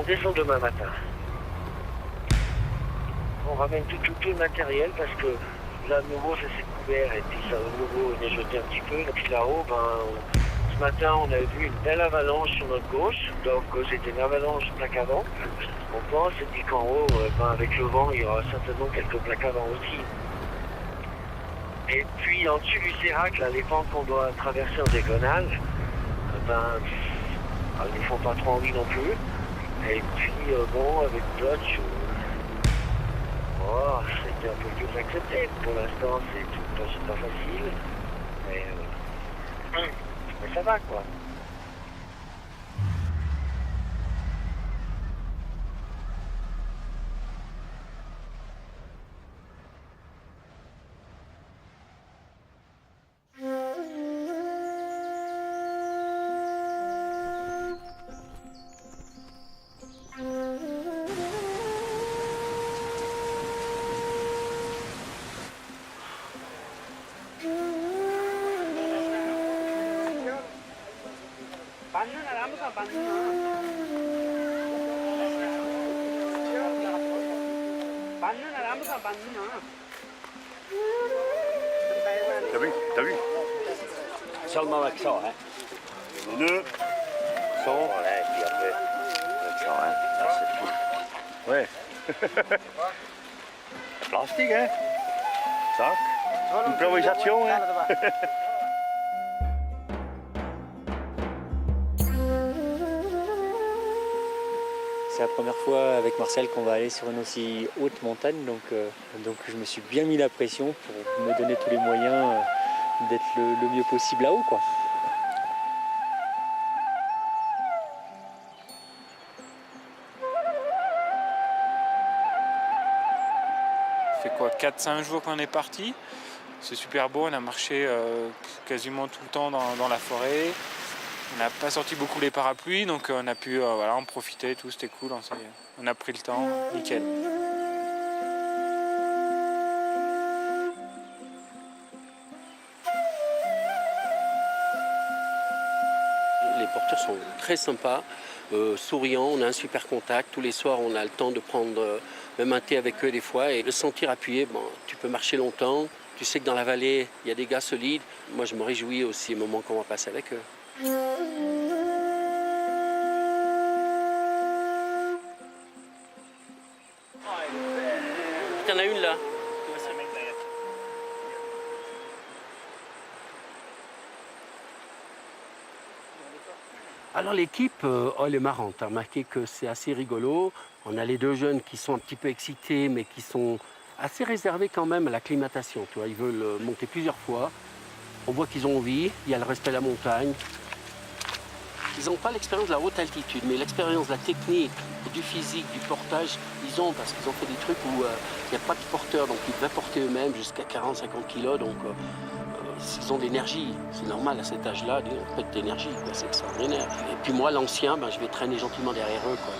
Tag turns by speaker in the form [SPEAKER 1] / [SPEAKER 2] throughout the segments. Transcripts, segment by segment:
[SPEAKER 1] on descend demain matin. On ramène tout le matériel parce que là, de nouveau, ça s'est couvert et puis ça, de nouveau, on est jeté un petit peu. Et puis là-haut, ce matin, on a vu une belle avalanche sur notre gauche. Donc, c'était une avalanche plaque avant. On pense, et puis qu'en haut, avec le vent, il y aura certainement quelques plaques avant aussi. Et puis, en dessus du sérac, là, les pentes qu'on doit traverser en diagonale, elles ne font pas trop envie non plus. Et puis, avec Dodge, c'était un peu dur d'accepter. Pour l'instant, c'est pas facile. Mais ça va, quoi.
[SPEAKER 2] T'as vu
[SPEAKER 1] Seulement avec ça, hein.
[SPEAKER 2] Le son.
[SPEAKER 1] Voilà, et puis après, avec ça, hein. Ça, c'est tout.
[SPEAKER 2] Ouais. Plastique, hein. Sac. Improvisation, hein.
[SPEAKER 3] C'est la première fois avec Marcel qu'on va aller sur une aussi haute montagne, donc je me suis bien mis la pression pour me donner tous les moyens d'être le mieux possible là-haut, quoi.
[SPEAKER 4] Ça fait quoi, 4-5 jours qu'on est parti. C'est super beau, on a marché quasiment tout le temps dans la forêt. On n'a pas sorti beaucoup les parapluies, donc on a pu en profiter, tout, c'était cool. On a pris le temps, nickel.
[SPEAKER 5] Les porteurs sont très sympas, souriants, on a un super contact. Tous les soirs, on a le temps de prendre même un thé avec eux des fois. Et le sentir appuyé, tu peux marcher longtemps. Tu sais que dans la vallée, il y a des gars solides. Moi, je me réjouis aussi des moments qu'on va passer avec eux. Il y en a une là. Alors l'équipe, elle est marrante. T'as remarqué que c'est assez rigolo. On a les deux jeunes qui sont un petit peu excités, mais qui sont assez réservés quand même à l'acclimatation. Tu vois, ils veulent monter plusieurs fois. On voit qu'ils ont envie. Il y a le respect de la montagne. Ils n'ont pas l'expérience de la haute altitude, mais l'expérience de la technique, du physique, du portage, ils ont, parce qu'ils ont fait des trucs où il n'y a pas de porteur, donc ils devaient porter eux-mêmes jusqu'à 40-50 kilos, donc ils ont de l'énergie. C'est normal à cet âge-là, ils ont pas d'énergie, c'est extraordinaire. Et puis moi, l'ancien, je vais traîner gentiment derrière eux, quoi.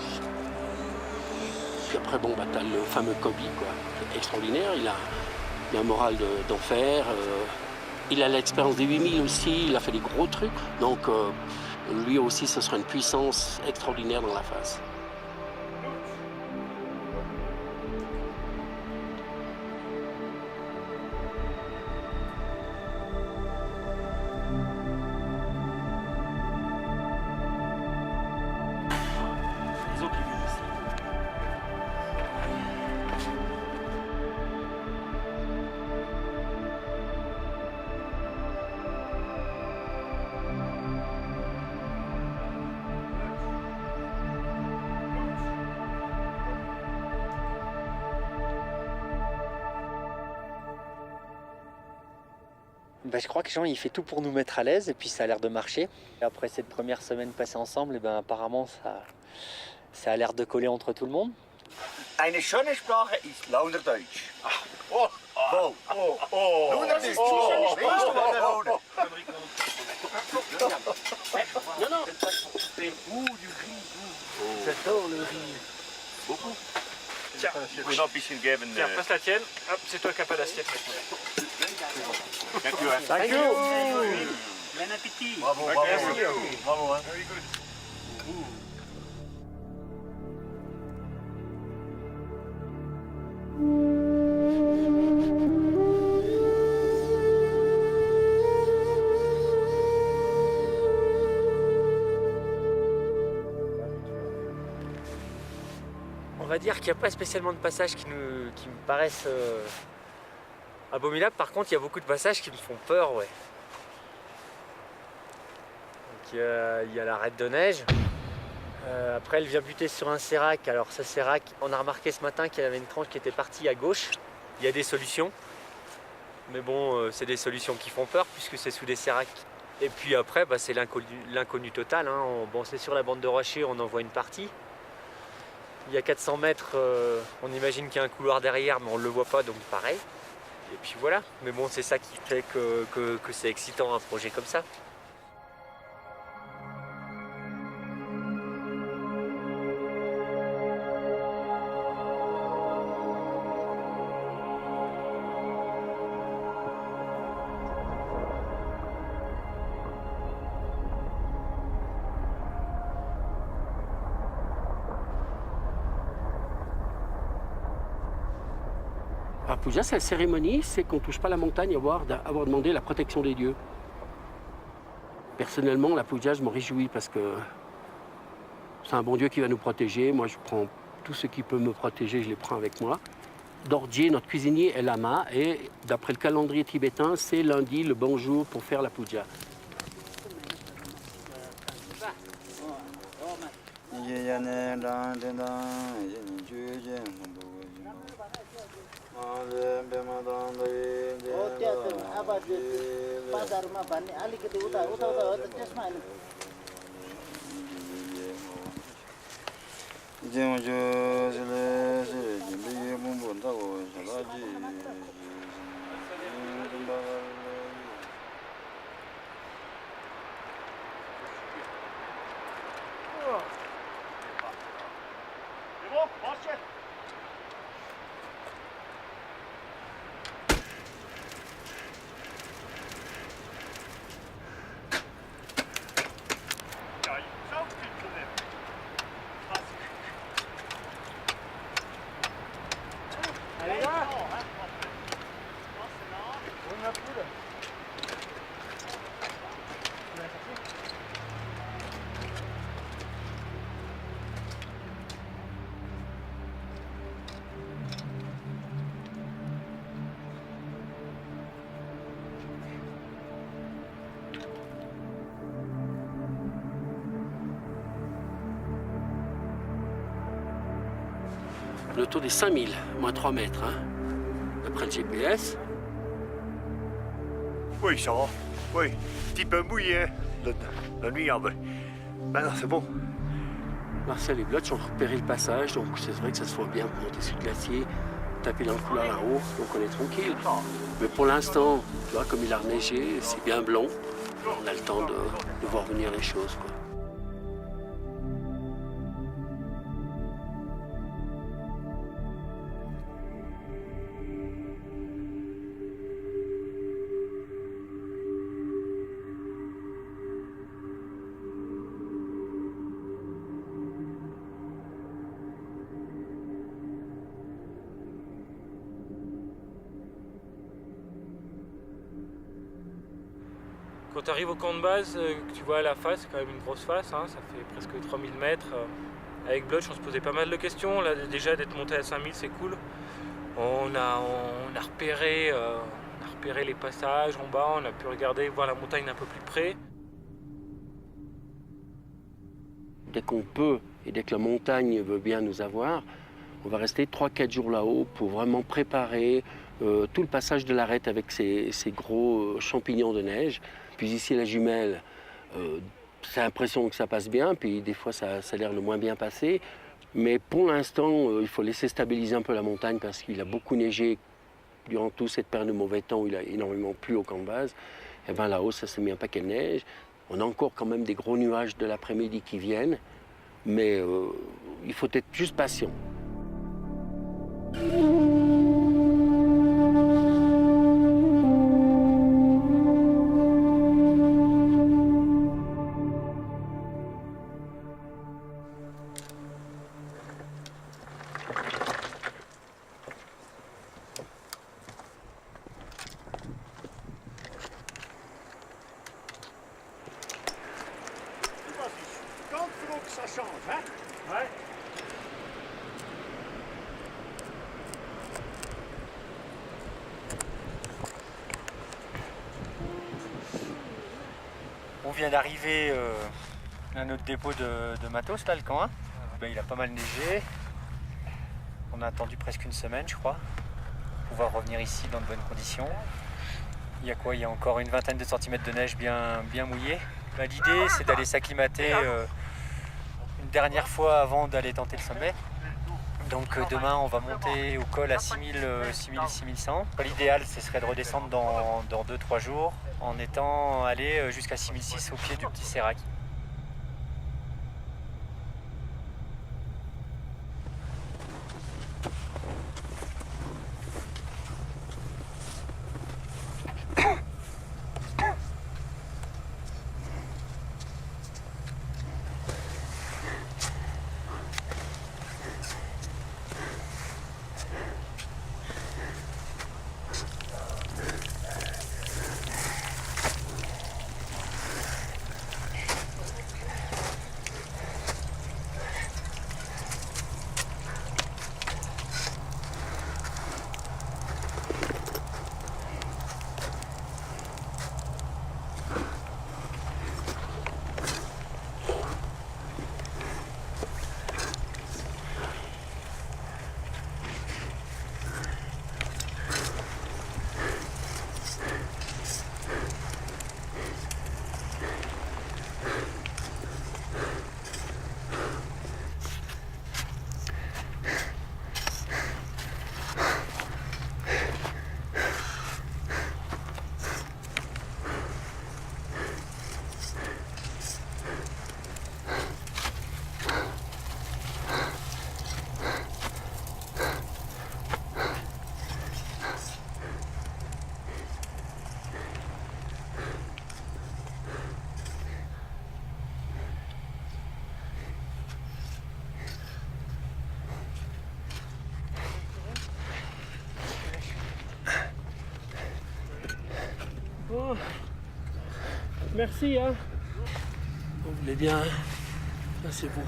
[SPEAKER 5] Puis après, t'as le fameux Kobe, quoi, qui est extraordinaire, il a un moral d'enfer, il a l'expérience des 8000 aussi, il a fait des gros trucs, donc lui aussi, ce sera une puissance extraordinaire dans la face.
[SPEAKER 3] Je crois que Jean il fait tout pour nous mettre à l'aise et puis ça a l'air de marcher. Et après cette première semaine passée ensemble, apparemment ça a l'air de coller entre tout le monde.
[SPEAKER 2] Eine schöne Sprache ist Launerdeutsch. Oh, oh, oh, oh. Launerdeutsch.
[SPEAKER 5] Non.
[SPEAKER 2] C'est goût du riz.
[SPEAKER 5] J'adore le riz.
[SPEAKER 2] Beaucoup.
[SPEAKER 4] Tiens,
[SPEAKER 2] Je vais nog een beetje geven.
[SPEAKER 4] tiens, passe la tienne. Hop, c'est toi qui n'as pas d'assiette maintenant.
[SPEAKER 2] Dank u, hè.
[SPEAKER 5] Thank you.
[SPEAKER 4] Bon appétit.
[SPEAKER 2] Bravo, bravo.
[SPEAKER 4] Merci.
[SPEAKER 2] Bravo, hein.
[SPEAKER 4] Very good.
[SPEAKER 3] va dire qu'il n'y a pas spécialement de passages qui me paraissent abominables. Par contre, il y a beaucoup de passages qui me font peur, ouais. Donc, il y a l'arête de neige. Après, elle vient buter sur un sérac. Alors, ce sérac, on a remarqué ce matin qu'il y avait une tranche qui était partie à gauche. Il y a des solutions. Mais bon, c'est des solutions qui font peur puisque c'est sous des séracs. Et puis après, bah, c'est l'inconnu total. Hein. Bon, c'est sur la bande de rochers, on en voit une partie. Il y a 400 mètres, on imagine qu'il y a un couloir derrière, mais on ne le voit pas, donc pareil. Et puis voilà. Mais bon, c'est ça qui fait que c'est excitant un projet comme ça.
[SPEAKER 5] À Puja, c'est la cérémonie, c'est qu'on ne touche pas la montagne, avoir demandé la protection des dieux. Personnellement, la Puja, je m'en réjouis parce que c'est un bon Dieu qui va nous protéger. Moi, je prends tout ce qui peut me protéger, je les prends avec moi. Dorje, notre cuisinier, est lama et d'après le calendrier tibétain, c'est lundi le bon jour pour faire la Puja. Le taux des 5000, moins 3 mètres, hein, d'après le GPS.
[SPEAKER 2] Oui, ça va. Oui, un petit peu mouillé la nuit, mais maintenant c'est bon.
[SPEAKER 5] Marcel et Blotch ont repéré le passage, donc c'est vrai que ça se voit bien pour monter sur le glacier, taper dans le couloir là-haut, donc on est tranquille. Mais pour l'instant, tu vois, comme il a reneigé, c'est bien blanc, on a le temps de voir venir les choses, quoi.
[SPEAKER 4] Quand tu arrives au camp de base, que tu vois à la face, c'est quand même une grosse face, hein, ça fait presque 3000 mètres. Avec Blotch, on se posait pas mal de questions. Là, déjà, d'être monté à 5000, c'est cool. On a repéré les passages en bas, on a pu regarder, voir la montagne d'un peu plus près.
[SPEAKER 5] Dès qu'on peut et dès que la montagne veut bien nous avoir, on va rester 3-4 jours là-haut pour vraiment préparer tout le passage de l'arête avec ces gros champignons de neige. Puis ici, la jumelle, c'est l'impression que ça passe bien, puis des fois, ça a l'air de moins bien passer. Mais pour l'instant, il faut laisser stabiliser un peu la montagne parce qu'il a beaucoup neigé durant toute cette période de mauvais temps où il a énormément plu au camp de base. Et bien là-haut, ça s'est mis un paquet de neige. On a encore quand même des gros nuages de l'après-midi qui viennent, mais il faut être juste patient.
[SPEAKER 2] Quand il faut que ça change, hein? Ouais.
[SPEAKER 3] On vient d'arriver à notre dépôt de matos, là, le camp 1. Il a pas mal neigé. On a attendu presque une semaine, je crois, pour pouvoir revenir ici dans de bonnes conditions. Il y a quoi? Il y a encore une vingtaine de centimètres de neige bien mouillée. L'idée, c'est d'aller s'acclimater une dernière fois avant d'aller tenter le sommet. Donc demain, on va monter au col à 6100. L'idéal, ce serait de redescendre dans 2-3 jours en étant allé jusqu'à 6006 au pied du petit sérac.
[SPEAKER 5] Oh, merci, hein. Vous voulez bien, hein. Ah, c'est beau.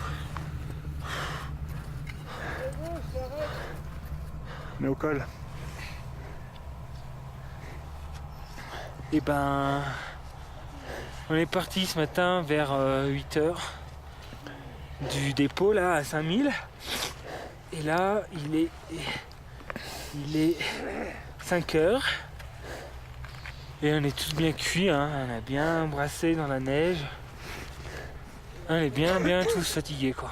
[SPEAKER 4] On est au col. Et ben, on est parti ce matin vers 8h du dépôt là à 5000. Et là, il est 5h. Et on est tous bien cuits, hein. On a bien brassé dans la neige. On est bien tous fatigués, quoi.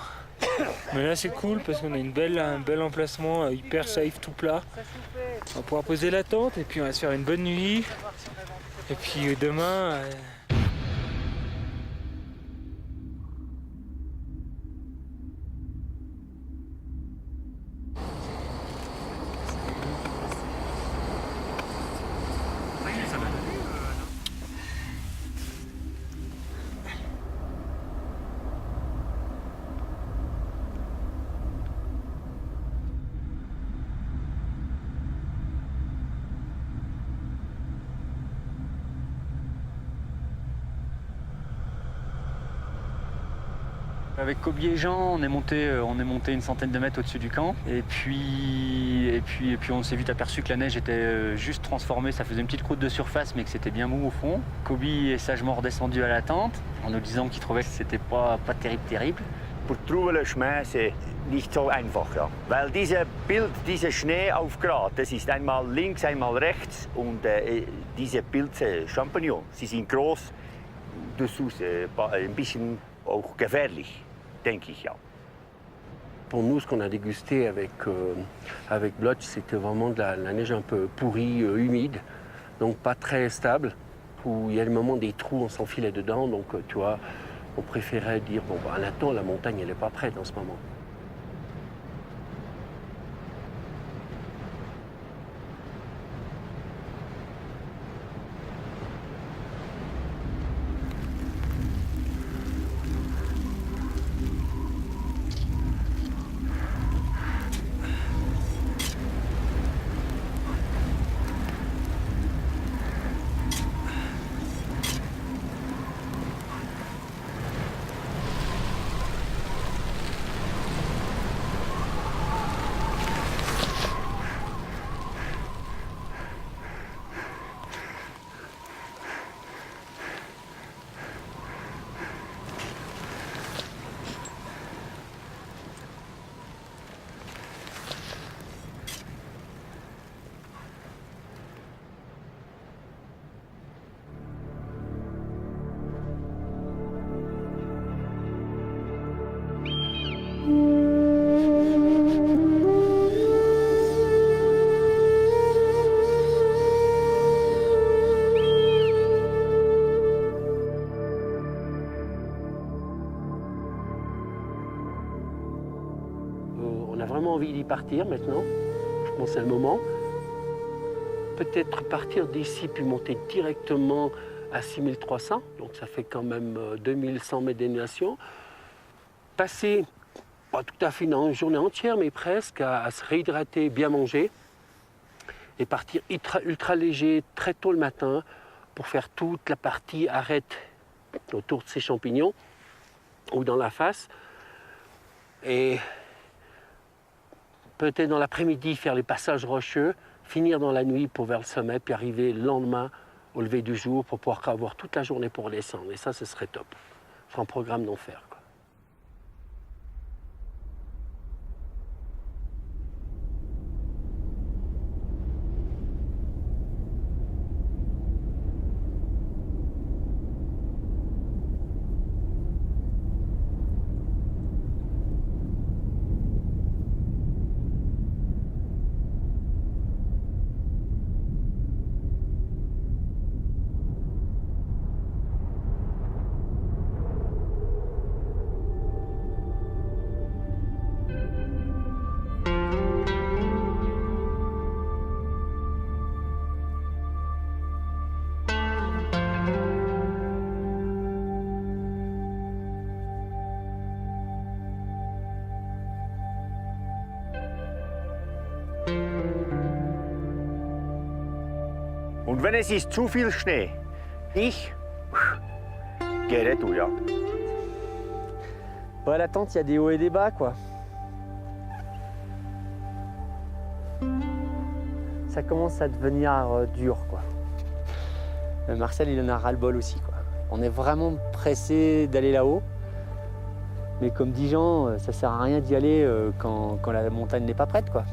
[SPEAKER 4] Mais là c'est cool parce qu'on a un bel emplacement hyper safe, tout plat. On va pouvoir poser la tente et puis on va se faire une bonne nuit. Et puis demain...
[SPEAKER 3] Avec Kobi et Jean, on est monté une centaine de mètres au-dessus du camp. Et puis on s'est vite aperçu que la neige était juste transformée. Ça faisait une petite croûte de surface, mais que c'était bien mou au fond. Kobi est sagement redescendu à la tente en nous disant qu'il trouvait que c'était pas terrible.
[SPEAKER 2] Pour trouver le chemin, c'est nicht so einfach, ja. Weil dieses Bild, dieser Schneeaufgrat, das ist einmal links, einmal rechts und diese Pilze, Champignons, sie sind groß, dessous c'est ein bisschen auch gefährlich, denke ich, ja.
[SPEAKER 5] Pour nous, ce qu'on a dégusté avec Blotch, c'était vraiment de la neige un peu pourrie, humide, donc pas très stable, où il y a le moment des trous, on s'enfilait dedans, donc tu vois, on préférait dire, bon, bah, attends, la montagne, elle n'est pas prête en ce moment. vraiment envie d'y partir maintenant. Je pense que c'est le moment. Peut-être partir d'ici puis monter directement à 6300, donc ça fait quand même 2100 mètres d'élévation. Passer, pas tout à fait une journée entière, mais presque, à se réhydrater, bien manger, et partir ultra léger très tôt le matin pour faire toute la partie arête autour de ces champignons ou dans la face. Et peut-être dans l'après-midi faire les passages rocheux, finir dans la nuit pour vers le sommet, puis arriver le lendemain au lever du jour pour pouvoir avoir toute la journée pour descendre. Et ça, ce serait top. Ce serait un programme d'enfer, quoi.
[SPEAKER 2] Und wenn es ist zu viel Schnee, ich gehe retour, ja.
[SPEAKER 3] Ouais, la tente, il y a des hauts et des bas, quoi. Ça commence à devenir dur, quoi. Marcel, il en a ras-le-bol aussi, quoi. On est vraiment pressé d'aller là-haut. Mais comme dit Jean, ça sert à rien d'y aller quand la montagne n'est pas prête, quoi.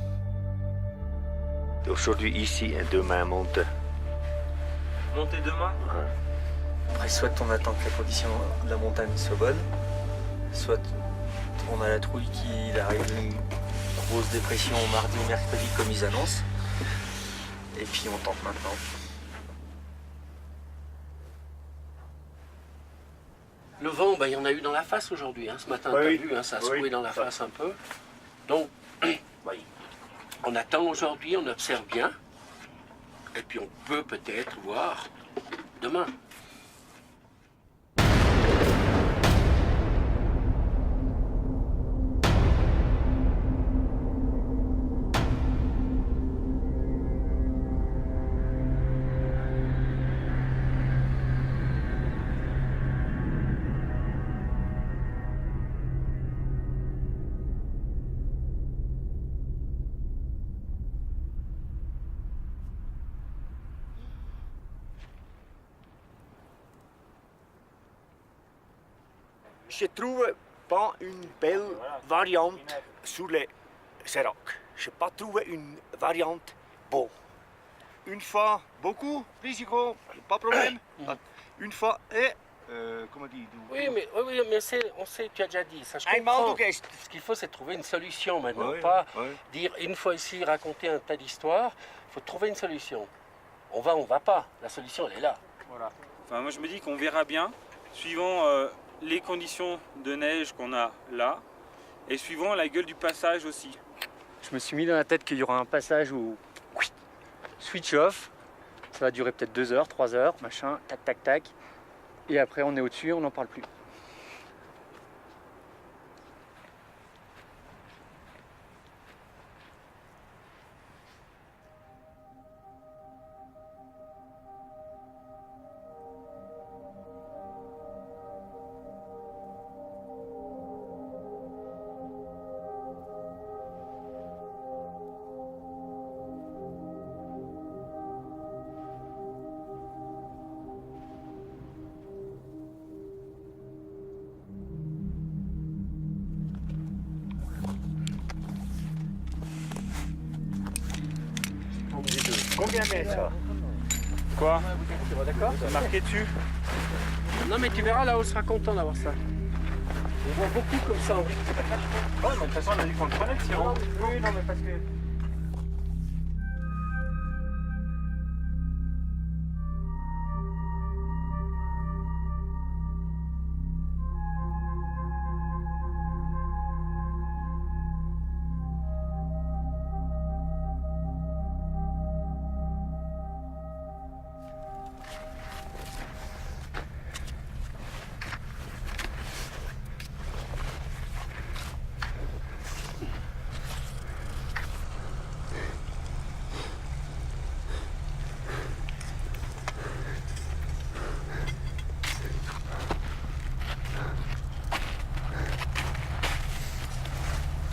[SPEAKER 2] Aujourd'hui ici et demain monte.
[SPEAKER 3] Monter demain. Après, soit on attend que la condition de la montagne soit bonne, soit on a la trouille qu'il arrive une grosse dépression mardi ou mercredi comme ils annoncent. Et puis on tente maintenant.
[SPEAKER 5] Le vent, il y en a eu dans la face aujourd'hui, hein, ce matin,
[SPEAKER 2] Oui,
[SPEAKER 5] t'as
[SPEAKER 2] oui.
[SPEAKER 5] vu, hein, ça a secoué
[SPEAKER 2] Oui.
[SPEAKER 5] dans la face un peu. Donc, oui, on attend aujourd'hui, on observe bien, et puis on peut peut-être voir demain.
[SPEAKER 2] Je trouve pas une belle variante sur les séracs. Je n'ai pas trouvé une variante bonne. Une fois, beaucoup, risiko, pas de problème. Une fois, et, comment dire,
[SPEAKER 5] Oui, mais on sait, tu as déjà dit, ça je
[SPEAKER 2] einmal
[SPEAKER 5] comprends.
[SPEAKER 2] du gehst.
[SPEAKER 5] Ce qu'il faut, c'est trouver une solution maintenant,
[SPEAKER 2] Oui,
[SPEAKER 5] pas
[SPEAKER 2] oui.
[SPEAKER 5] dire une fois ici, raconter un tas d'histoires. Il faut trouver une solution. On va pas. La solution, elle est là.
[SPEAKER 4] Voilà. Enfin, moi je me dis qu'on verra bien, suivant les conditions de neige qu'on a là, et suivant la gueule du passage aussi.
[SPEAKER 3] Je me suis mis dans la tête qu'il y aura un passage où switch off, ça va durer peut-être 2 heures, 3 heures, machin, tac tac tac, et après on est au-dessus, on n'en parle plus.
[SPEAKER 2] Combien de mètres?
[SPEAKER 4] Quoi?
[SPEAKER 5] D'accord?
[SPEAKER 4] C'est marqué dessus?
[SPEAKER 5] Non, mais tu verras, là, on sera content d'avoir ça. On voit beaucoup comme ça.
[SPEAKER 4] Ouais, mais de toute façon on a dit qu'on le prenait le sirop.
[SPEAKER 5] Oui, non, mais parce que...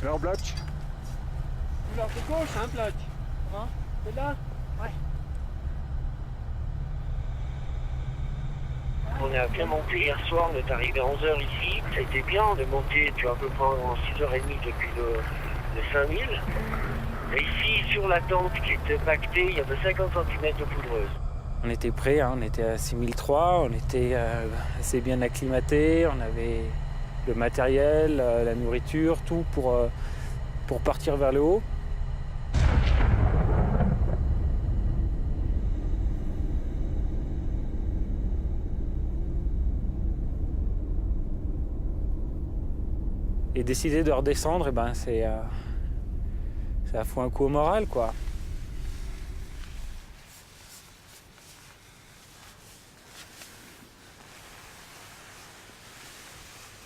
[SPEAKER 6] Welk blaadje?
[SPEAKER 5] Là, c'est gauche, hein, Platch. Hein? C'est là? Ouais.
[SPEAKER 1] On a bien monté hier soir, on est arrivé à 11h ici. Ça a été bien, on est monté, tu vois, à peu près en 6h30 depuis le 5000. Et ici, sur la tente qui était pactée, il y avait 50 cm de poudreuse.
[SPEAKER 4] On était prêts, hein, on était à 6003, on était assez bien acclimatés, on avait le matériel, la nourriture, tout pour partir vers le haut. Et décider de redescendre, eh ben, ça fout un coup au moral, quoi.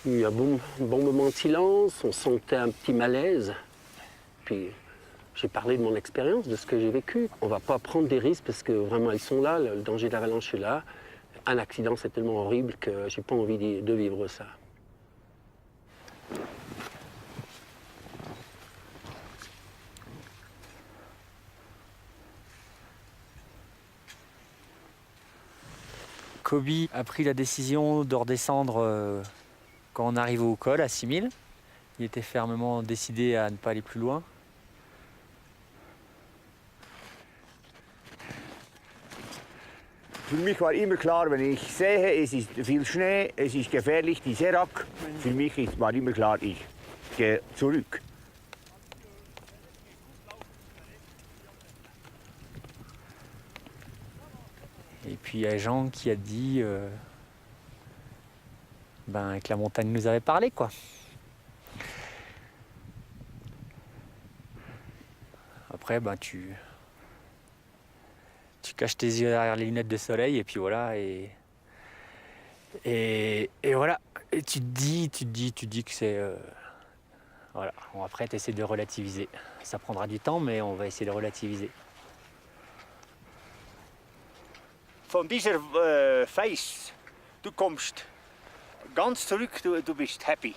[SPEAKER 5] Il y a eu un bon moment de silence, on sentait un petit malaise. Puis j'ai parlé de mon expérience, de ce que j'ai vécu. On ne va pas prendre des risques parce que vraiment ils sont là, le danger d'avalanche est là. Un accident c'est tellement horrible que j'ai pas envie de vivre ça.
[SPEAKER 3] Kobe a pris la décision de redescendre quand on arrive au col à 6000. Il était fermement décidé à ne pas aller plus loin.
[SPEAKER 2] Für mich war immer klar, wenn ich sehe, es ist viel Schnee, es ist gefährlich, die Serak, für mich war immer klar, ich gehe zurück.
[SPEAKER 3] Et puis il y a Jean qui a dit que la montagne nous avait parlé, quoi. Après, tu caches tes yeux derrière les lunettes de soleil et puis voilà. Et voilà. Et tu te dis que c'est... voilà. Bon, après, tu essaies de relativiser. Ça prendra du temps, mais on va essayer de relativiser.
[SPEAKER 2] Von dieser Face, du kommst ganz zurück, du bist happy.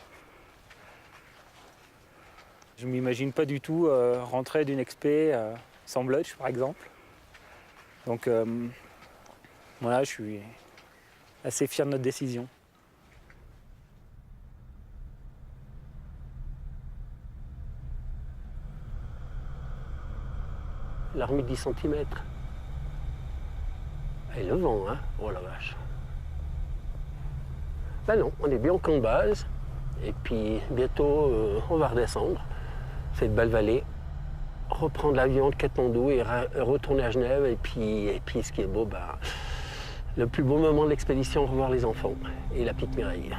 [SPEAKER 4] Je ne m'imagine pas du tout rentrer d'une expé sans Blutch, par exemple. Donc voilà, je suis assez fier de notre décision.
[SPEAKER 5] Il a remis 10 cm. Et le vent, hein? Oh la vache. Ben non, on est bien au camp de base. Et puis bientôt, on va redescendre cette belle vallée, reprendre l'avion de Katmandou et retourner à Genève. Et puis ce qui est beau, le plus beau moment de l'expédition, revoir les enfants et la petite Mireille.